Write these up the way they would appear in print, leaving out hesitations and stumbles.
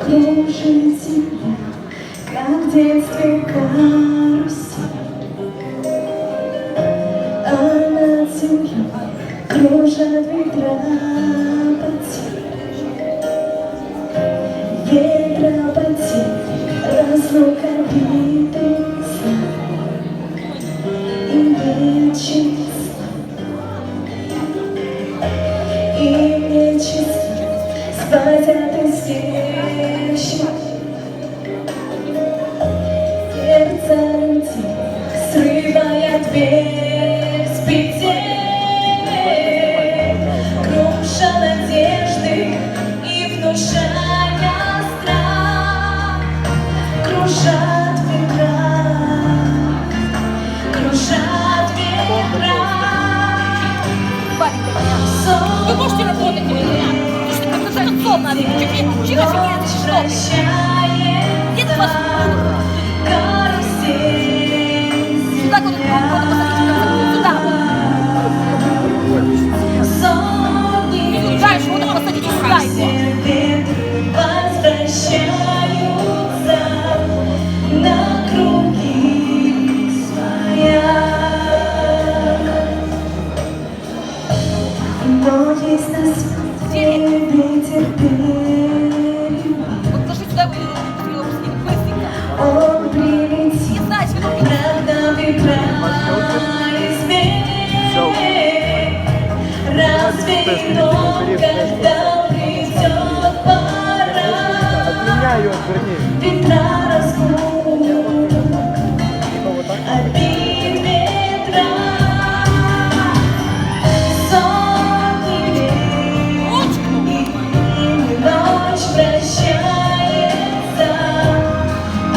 Кружит земля, как в детстве карусель, а над землей кружат ветра потерь. Ветра потерь, разлука битых знак и вечность. И мне честно спать от извещения. Сердце летит, срывая дверь с петель, круша надежды и внушая страх. Кружат ветра, кружат ветра. Вы можете работать или нет? Потому что как-то концов надо. Чего себе это что? Где вас сюда куда-то посадить, сюда. И дальше вот посадите сюда его. Возвращаются на круги своя. Но есть на свете ветер перемен. Вот положи сюда быстренько. Он прилетит, правда ветра изменит. Разве но когда придет пора, ветра разбудят обид ветра. Сотни лет и ночь прощается,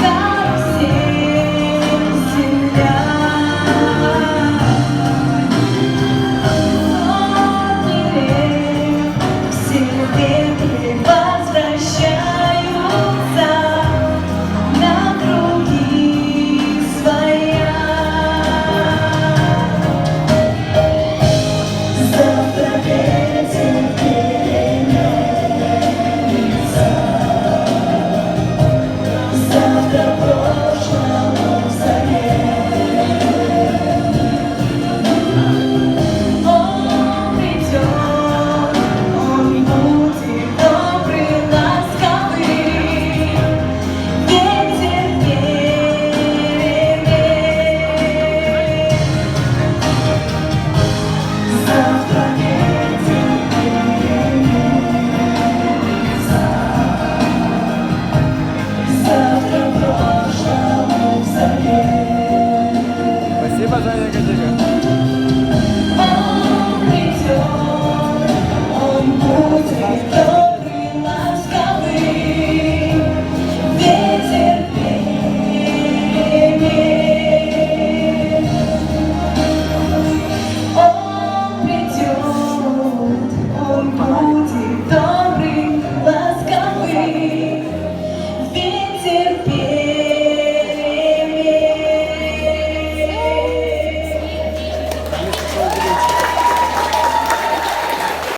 карусель земля. Сотни лет все ветры возвращаются на круги своя. Завтра ветер переменится, завтра прошлому взамен. Он придет, он будет добрый, ласковый, ветер перемен. Завтра ветер переменится, завтра прошлому взамен. Спасибо, Женя.